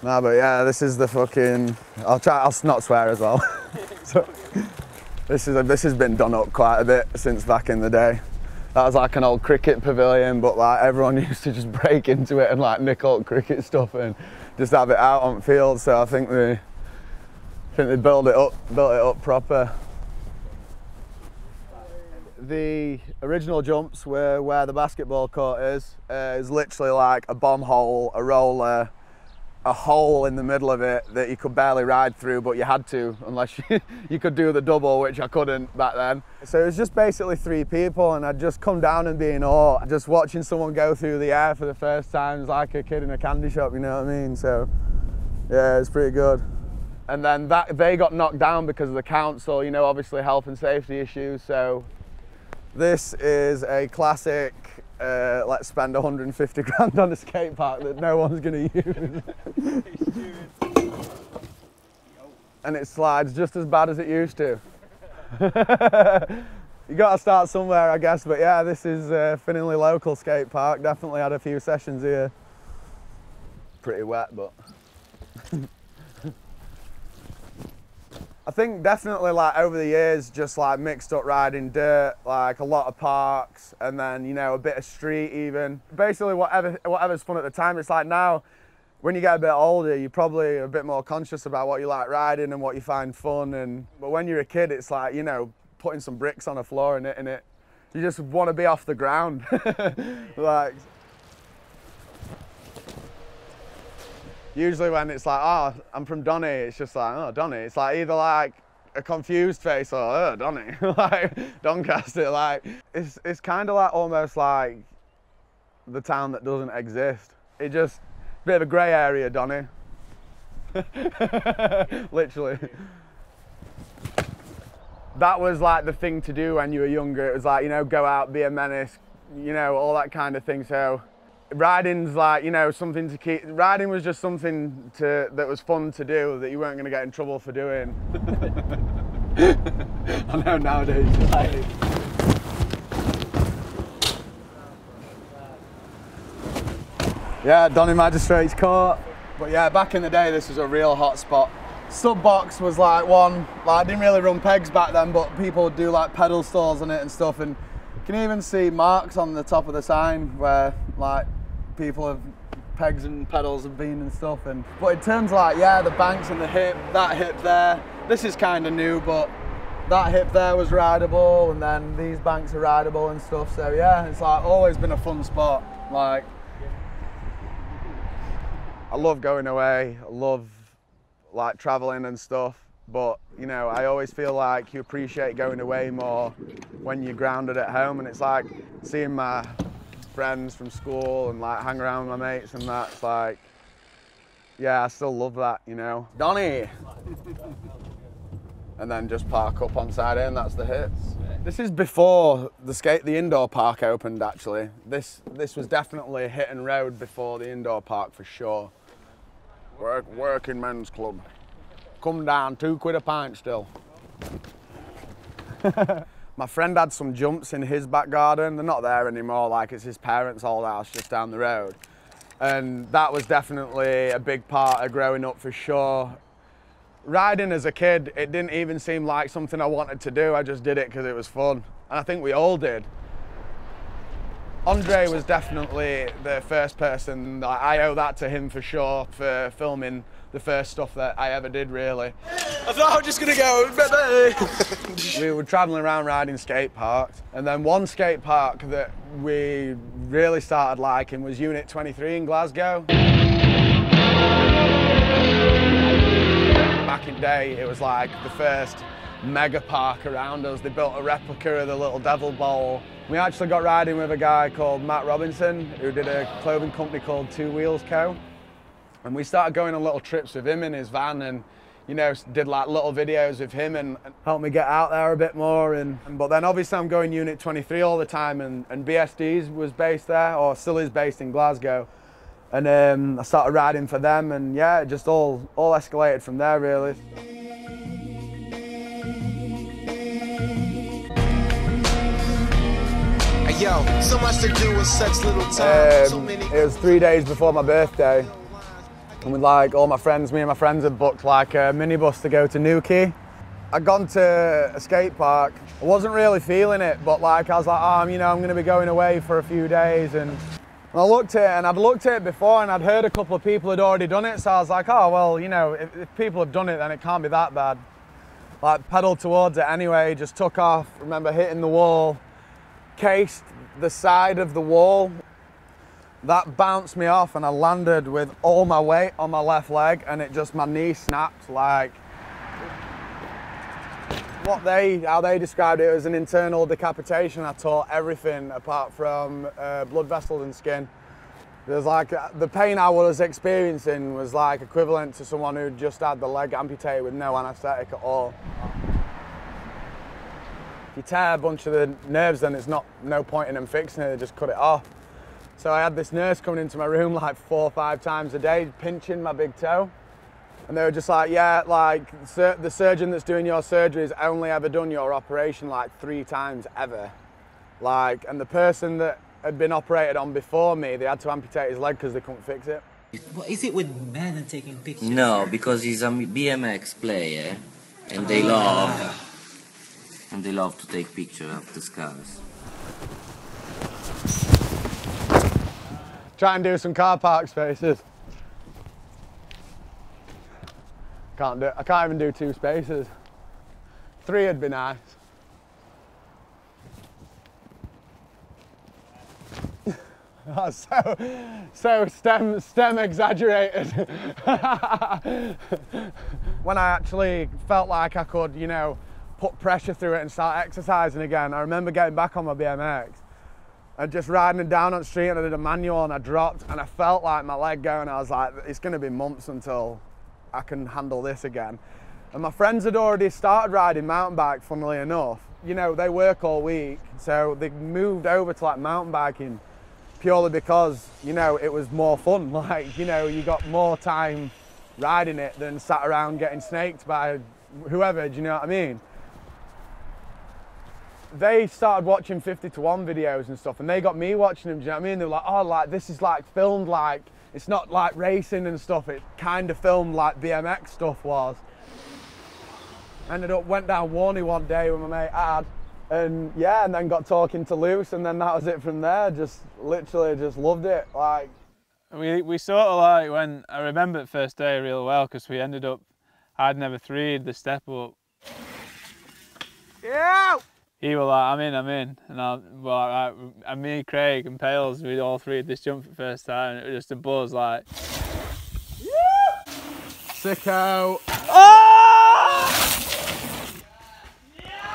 No, but yeah, this is the fucking, I'll not swear as well. So, this has been done up quite a bit since back in the day. That was like an old cricket pavilion, but like everyone used to just break into it and like nick all cricket stuff and just have it out on field. So I think they built it up proper. The original jumps were where the basketball court is literally like a bomb hole, a roller, a hole in the middle of it that you could barely ride through, but you had to, unless you could do the double, which I couldn't back then. So it was just basically 3 people, and I'd just come down and be in awe. Just watching someone go through the air for the first time is like a kid in a candy shop, you know what I mean? So yeah, it's pretty good. And then they got knocked down because of the council, you know, obviously health and safety issues. So this is a classic, let's spend 150 grand on a skate park that no one's going to use. And it slides just as bad as it used to. You got to start somewhere, I guess, but yeah, this is Finley local skate park. Definitely had a few sessions here. Pretty wet, but. I think definitely like over the years, just like mixed up riding dirt, like a lot of parks, and then, you know, a bit of street even. Basically whatever's fun at the time. It's like now, when you get a bit older, you're probably a bit more conscious about what you like riding and what you find fun. But when you're a kid, it's like, you know, putting some bricks on a floor and hitting it. You just want to be off the ground. Like, usually when it's like, oh, I'm from Donny, it's just like, oh, Donny. It's like either like a confused face or, oh, Donny, like Doncaster. Like, it's kind of like almost like the town that doesn't exist. It just, bit of a grey area, Donny. Literally. That was like the thing to do when you were younger. It was like, you know, go out, be a menace, you know, all that kind of thing. So riding's like, you know, something to keep, riding was just something that was fun to do that you weren't going to get in trouble for doing. I know nowadays, like, yeah, Donny Magistrates Court. But yeah, back in the day, this was a real hot spot. Sub box was like one, like I didn't really run pegs back then, but people would do like pedal stalls on it and stuff, and you can even see marks on the top of the sign where like people have pegs and pedals have been and stuff. But in terms of like, yeah, the banks and the hip, that hip there, this is kind of new, but that hip there was rideable, and then these banks are rideable and stuff. So yeah, it's like always been a fun spot. Like, I love going away, I love like traveling and stuff, but you know, I always feel like you appreciate going away more when you're grounded at home, and it's like seeing my friends from school and like hang around with my mates and that. It's like, yeah, I still love that, you know. Donny! And then just park up on side A, and that's the hits. This is before the indoor park opened, actually. This was definitely a hit and road before the indoor park for sure. Working men's club. Come down, £2 a pint still. My friend had some jumps in his back garden. They're not there anymore, like it's his parents' old house just down the road. And that was definitely a big part of growing up for sure. Riding as a kid, it didn't even seem like something I wanted to do. I just did it because it was fun. And I think we all did. Andre was definitely the first person. I owe that to him for sure, for filming the first stuff that I ever did, really. I thought I was just gonna go, baby. We were traveling around riding skate parks, and then one skate park that we really started liking was Unit 23 in Glasgow. Back in the day, it was like the first mega park around us. They built a replica of the Little Devil Bowl. We actually got riding with a guy called Matt Robinson, who did a clothing company called Two Wheels Co. And we started going on little trips with him in his van, and you know, did like little videos with him and helped me get out there a bit more. But then obviously I'm going Unit 23 all the time, and BSD's was based there, or still is based in Glasgow. And I started riding for them, and yeah, it just all escalated from there, really. Yo, so much to do with such little time. It was 3 days before my birthday, And with like all my friends, me and my friends had booked like a minibus to go to Newquay. I'd gone to a skate park. I wasn't really feeling it, but like I was like, oh, you know, I'm going to be going away for a few days. And I looked at it, and I'd looked at it before, and I'd heard a couple of people had already done it. So I was like, oh, well, you know, if people have done it, then it can't be that bad. Like pedaled towards it anyway, just took off. Remember hitting the wall, cased the side of the wall. That bounced me off, and I landed with all my weight on my left leg, and it just, my knee snapped like. How they described it was an internal decapitation. I tore everything apart from blood vessels and skin. There's like, the pain I was experiencing was like equivalent to someone who just had the leg amputated with no anaesthetic at all. If you tear a bunch of the nerves, then it's no point in them fixing it, they just cut it off. So I had this nurse coming into my room like 4 or 5 times a day, pinching my big toe. And they were just like, yeah, like the surgeon that's doing your surgery has only ever done your operation like 3 times ever. Like, and the person that had been operated on before me, they had to amputate his leg because they couldn't fix it. What is it with men and taking pictures? No, because he's a BMX player, and they love to take pictures of the scars. Try and do some car park spaces. I can't even do 2 spaces. 3 would be nice. Oh, so STEM exaggerated. When I actually felt like I could, you know, put pressure through it and start exercising again, I remember getting back on my BMX and just riding it down on the street, and I did a manual and I dropped, and I felt like my leg going. I was like, it's going to be months until I can handle this again. And my friends had already started riding mountain bike, funnily enough. You know, they work all week, so they moved over to like mountain biking purely because, you know, it was more fun. Like, you know, you got more time riding it than sat around getting snaked by whoever, do you know what I mean? They started watching 50-to-1 videos and stuff, and they got me watching them, do you know what I mean? They were like, oh, like, this is like filmed like, it's not like racing and stuff, it kind of filmed like BMX stuff was. Went down Warney one day with my mate Ad, and yeah, and then got talking to Loose, and then that was it from there. Just literally just loved it. Like, we sort of like, when I remember the first day real well, because we ended up, I'd never threed the step up. yeah! He was like, I'm in, and me, Craig and Pales, we'd all threed this jump for the first time, and it was just a buzz like. Sicko. Oh!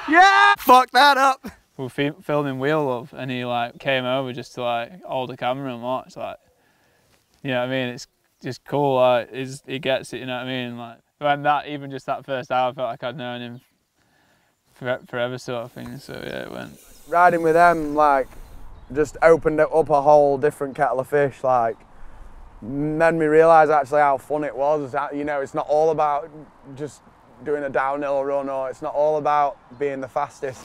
Yeah! Fuck that up! We were filming Wheel Love, and he like came over just to like hold the camera and watch, like, you know what I mean? It's just cool, like, he gets it, you know what I mean? Like, when even just that first hour, I felt like I'd known him forever sort of thing, so yeah, it went. Riding with them, like, just opened up a whole different kettle of fish, like, made me realise actually how fun it was. You know, it's not all about just doing a downhill run, or it's not all about being the fastest.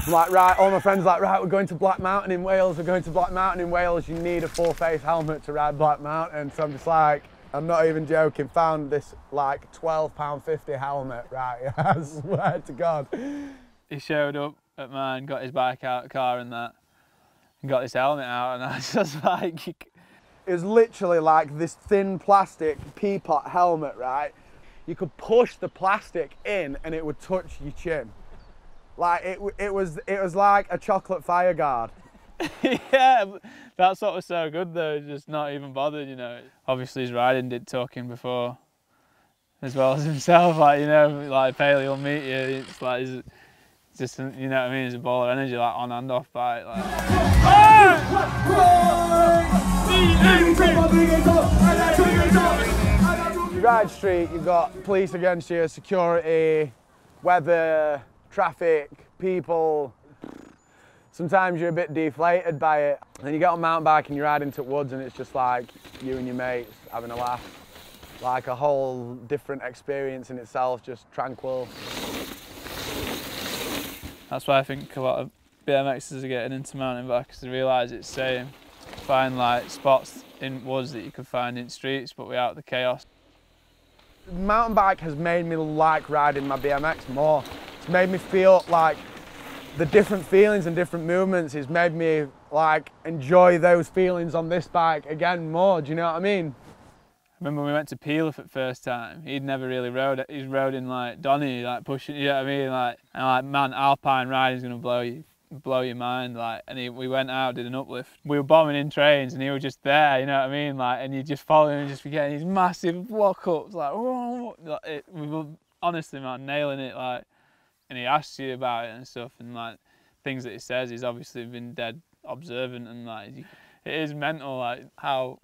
Like, right, all my friends like, right, we're going to Black Mountain in Wales, we're going to Black Mountain in Wales, you need a full face helmet to ride Black Mountain. So I'm just like, I'm not even joking, found this like £12.50 helmet, right, I swear to God. He showed up at mine, got his bike out of the car and that, and got his helmet out, and I was just like... It was literally like this thin plastic pea pot helmet, right? You could push the plastic in and it would touch your chin. Like, it was like a chocolate fire guard. Yeah, that's what was so good though, just not even bothered, you know. Obviously his riding did talking before, as well as himself, like, you know, like Paley will meet you, it's like, it's just, you know what I mean, it's a ball of energy, like on and off bike. Like. You ride street, you've got police against you, security, weather, traffic, people. Sometimes you're a bit deflated by it. Then you get on mountain bike and you ride into woods and it's just like you and your mates having a laugh. Like a whole different experience in itself, just tranquil. That's why I think a lot of BMXers are getting into mountain bike, because they realise it's same. Find like spots in woods that you could find in streets, but without the chaos. Mountain bike has made me like riding my BMX more. It's made me feel like the different feelings and different movements. It's made me like enjoy those feelings on this bike again more. Do you know what I mean? I remember when we went to Paley for the first time, he'd never really rode it. He's rode in like Donny, like pushing, you know what I mean? Like, and like, man, alpine riding's gonna blow your mind. Like, and we went out, did an uplift. We were bombing in trains and he was just there, you know what I mean? Like, and you just follow him and just forgetting these massive walk-ups, like, whoa, like we were honestly, man, nailing it, like, and he asks you about it and stuff, and like, things that he says, he's obviously been dead observant, and like, it is mental, like, how,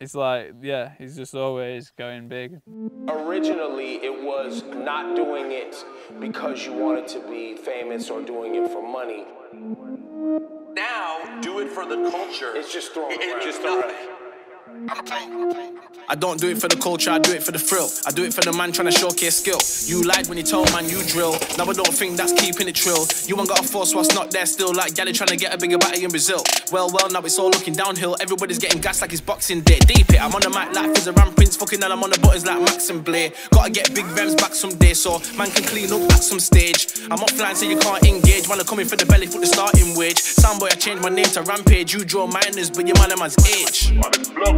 it's like, yeah, he's just always going big. Originally, it was not doing it because you wanted to be famous or doing it for money. Now, do it for the culture. It's just throwing around. I don't do it for the culture, I do it for the thrill. I do it for the man trying to showcase skill. You lied when you told man you drill. Now I don't think that's keeping it trill. You ain't got a force whilst not there still. Like Gally trying to get a bigger batty in Brazil. Well, now it's all looking downhill. Everybody's getting gas like it's boxing day. Deep it, I'm on the mic like Fizz and Prince. Fucking hell, I'm on the buttons like Max and Blair. Gotta get big Rems back someday so man can clean up at some stage. I'm offline so you can't engage. Wanna come in for the belly, put the starting wage. Soundboy, I changed my name to Rampage. You draw minors, but you're man a man's age.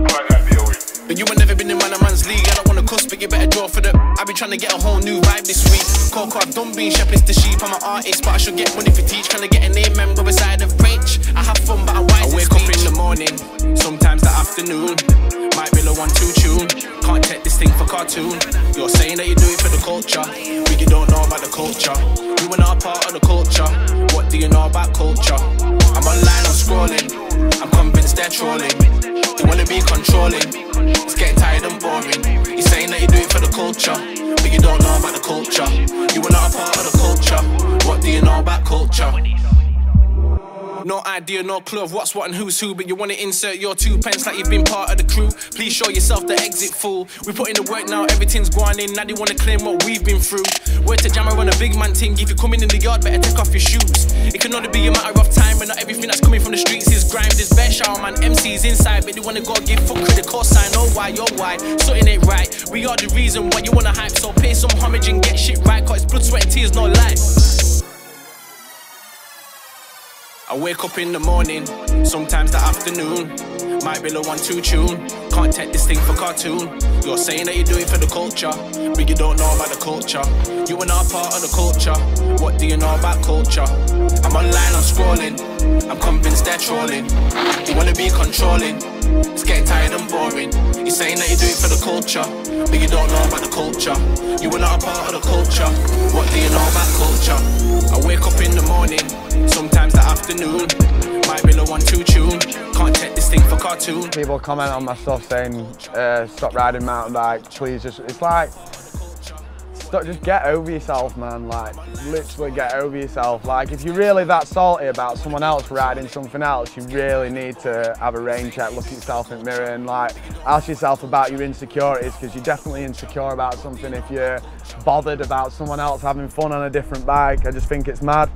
But you ain't never been in man a man's league. I don't wanna cuss, but you better draw for the. I be trying to get a whole new vibe this week. Coco, I've done being shepherds to sheep. I'm an artist, but I should get money for teach. Trying to get a name member beside of preach. I have fun, but I'm wise. I wake up in the morning, sometimes the afternoon. Might be the 1-2 tune. Can't take this thing for cartoon. You're saying that you do it for the culture, but you don't know about the culture. You are not a part of the culture. What do you know about culture? I'm online, I'm scrolling. I'm convinced they're trolling. You wanna be controlling. It's getting tired and boring. You're saying that you do it for the culture, but you don't know about the culture. You are not a part of the culture. What do you know about culture? No idea, no clue of what's what and who's who, but you want to insert your 2 pence like you've been part of the crew. Please show yourself the exit, fool. We put in the work now, everything's going in. Now they want to claim what we've been through. Word to Jammer on a big man thing. If you're coming in the yard, better take off your shoes. It can only be a matter of time, and not everything that's coming from the streets is grime. There's bare shower man, MCs inside, but they want to go give fuck credit cosign. Oh why, oh why, something ain't right. We are the reason why you want to hype, so pay some homage and get shit right, cause it's blood, sweat and tears, no lie. I wake up in the morning, sometimes the afternoon. Might be the 1-2 tune. Can't take this thing for cartoon. You're saying that you do it for the culture, but you don't know about the culture. You are not a part of the culture. What do you know about culture? I'm online, I'm scrolling. I'm convinced they're trolling. You wanna be controlling. It's getting tired and boring. You're saying that you do it for the culture, but you don't know about the culture. You are not a part of the culture. What do you know about culture? I wake up in the morning, sometimes the afternoon. Might be the 1-2 tune. Can't take this thing for cartoon. People comment on my stuff saying, stop riding mountain bike, please just, it's like, just get over yourself, man. Like, literally get over yourself. Like, if you're really that salty about someone else riding something else, you really need to have a rain check, look at yourself in the mirror and like, ask yourself about your insecurities, because you're definitely insecure about something if you're bothered about someone else having fun on a different bike. I just think it's mad.